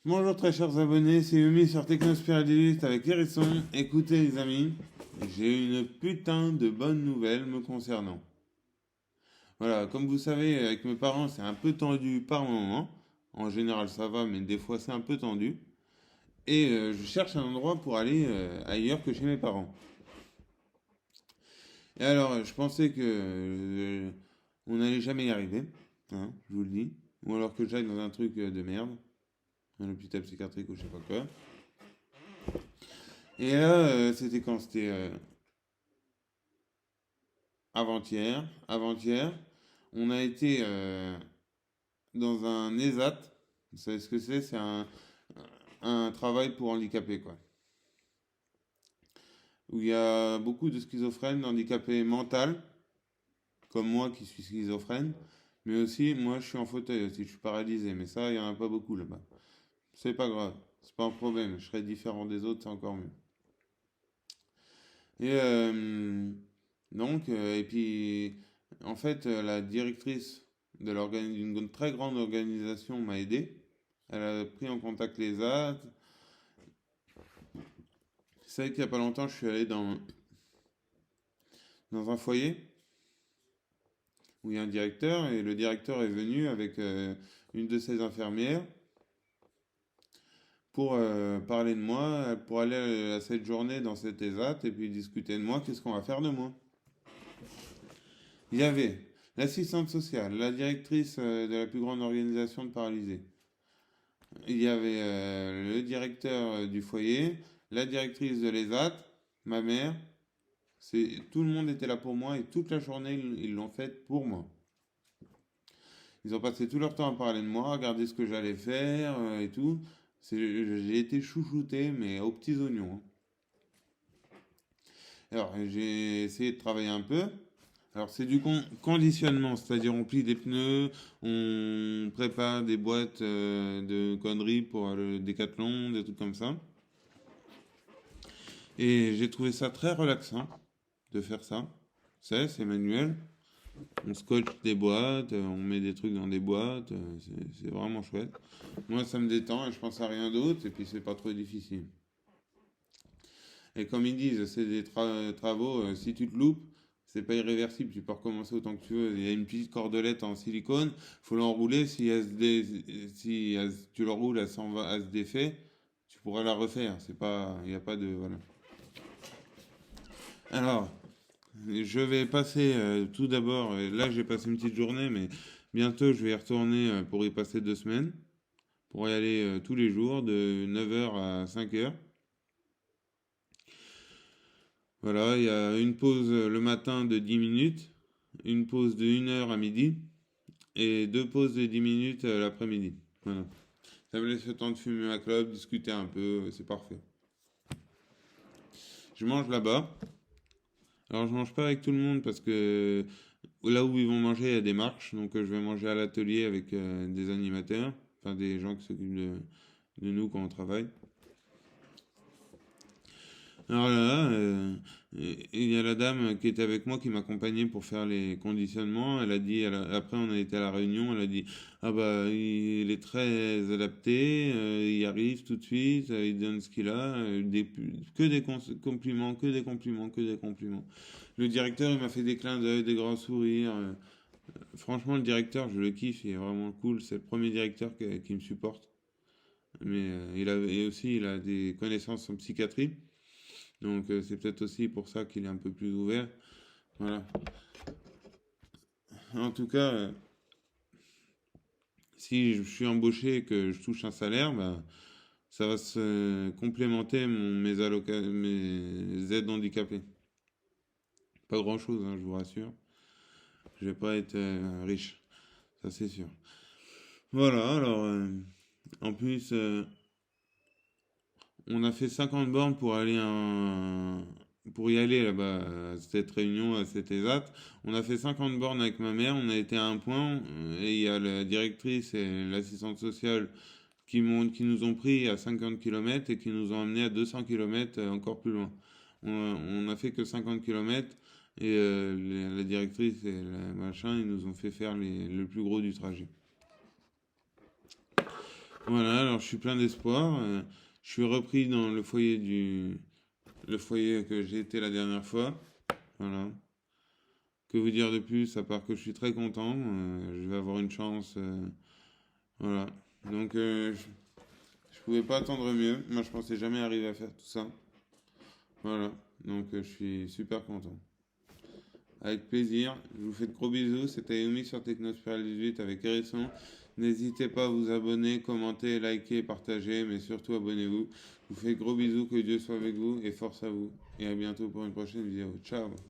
Bonjour très chers abonnés, c'est Yumi sur Technospiritualiste avec Hérisson. Écoutez les amis, j'ai une putain de bonne nouvelle me concernant. Voilà, comme vous savez, avec mes parents c'est un peu tendu par moment. En général ça va, mais des fois c'est un peu tendu. Et je cherche un endroit pour aller ailleurs que chez mes parents. Et alors, je pensais que on n'allait jamais y arriver, hein, je vous le dis. Ou alors que j'aille dans un truc de merde, un hôpital psychiatrique ou je sais pas quoi. Et là, c'était quand? C'était avant-hier. Avant-hier, on a été dans un ESAT. Vous savez ce que c'est? C'est un travail pour handicapés, quoi. Où il y a beaucoup de schizophrènes, d'handicapés mentaux, comme moi qui suis schizophrène. Mais aussi, moi, je suis en fauteuil aussi, je suis paralysé. Mais ça, il n'y en a pas beaucoup là-bas. C'est pas grave, c'est pas un problème. Je serai différent des autres, c'est encore mieux. Et et puis, en fait, la directrice d'une très grande organisation m'a aidé. Elle a pris en contact les AD. C'est vrai qu'il n'y a pas longtemps, je suis allé dans un foyer où il y a un directeur et le directeur est venu avec une de ses infirmières pour parler de moi, pour aller à cette journée dans cette ESAT et puis discuter de moi, qu'est-ce qu'on va faire de moi. Il y avait l'assistante sociale, la directrice de la plus grande organisation de paralysés. Il y avait le directeur du foyer, la directrice de l'ESAT, ma mère. Tout le monde était là pour moi et toute la journée, ils l'ont fait pour moi. Ils ont passé tout leur temps à parler de moi, à regarder ce que j'allais faire et tout. J'ai été chouchouté, mais aux petits oignons, hein. Alors, j'ai essayé de travailler un peu. Alors, c'est du conditionnement, c'est-à-dire on plie des pneus, on prépare des boîtes de conneries pour le décathlon, des trucs comme ça. Et j'ai trouvé ça très relaxant de faire ça. C'est manuel. On scotche des boîtes, on met des trucs dans des boîtes, c'est vraiment chouette. Moi, ça me détend et je pense à rien d'autre, et puis c'est pas trop difficile. Et comme ils disent, c'est des travaux, si tu te loupes, c'est pas irréversible, tu peux recommencer autant que tu veux. Il y a une petite cordelette en silicone, faut l'enrouler, si tu l'enroules, elle se défait, tu pourras la refaire. C'est pas, il n'y a pas de, voilà. Alors, je vais passer tout d'abord, là j'ai passé une petite journée, mais bientôt je vais y retourner pour y passer 2 semaines, pour y aller tous les jours de 9h à 5h. Voilà, il y a une pause le matin de 10 minutes, une pause de 1 heure à midi et 2 pauses de 10 minutes l'après-midi. Voilà. Ça me laisse le temps de fumer ma clope, discuter un peu, c'est parfait. Je mange là-bas. Alors je mange pas avec tout le monde parce que là où ils vont manger, il y a des marches, donc je vais manger à l'atelier avec des animateurs, enfin des gens qui s'occupent de nous quand on travaille. Alors là, il y a la dame qui était avec moi qui m'accompagnait pour faire les conditionnements. Elle a dit, après on a été à la réunion, elle a dit, ah bah il est très adapté, il arrive tout de suite, il donne ce qu'il a, que des compliments, que des compliments, que des compliments. Le directeur il m'a fait des clins d'œil, des grands sourires. Franchement le directeur je le kiffe, il est vraiment cool. C'est le premier directeur qui me supporte. Mais et aussi il a des connaissances en psychiatrie. Donc c'est peut-être aussi pour ça qu'il est un peu plus ouvert. Voilà. En tout cas, si je suis embauché et que je touche un salaire, bah, ça va se complémenter mes aides handicapées. Pas grand-chose, hein, je vous rassure. Je vais pas être riche, ça c'est sûr. Voilà, alors en plus, on a fait 50 bornes pour y aller là-bas à cette réunion, à cette ESAT. On a fait 50 bornes avec ma mère, on a été à un point et il y a la directrice et l'assistante sociale qui nous ont pris à 50 km et qui nous ont amenés à 200 km encore plus loin. On a fait que 50 km et la directrice et machin, ils nous ont fait faire le plus gros du trajet. Voilà, alors je suis plein d'espoir. Je suis repris dans le foyer que j'ai été la dernière fois. Voilà. Que vous dire de plus, à part que je suis très content. Je vais avoir une chance. Voilà. Donc, je pouvais pas attendre mieux. Moi, je pensais jamais arriver à faire tout ça. Voilà. Donc, je suis super content. Avec plaisir. Je vous fais de gros bisous. C'était Yumi sur Technosphere 18 avec Hérisson. N'hésitez pas à vous abonner, commenter, liker, partager, mais surtout abonnez-vous. Je vous fais de gros bisous. Que Dieu soit avec vous et force à vous. Et à bientôt pour une prochaine vidéo. Ciao.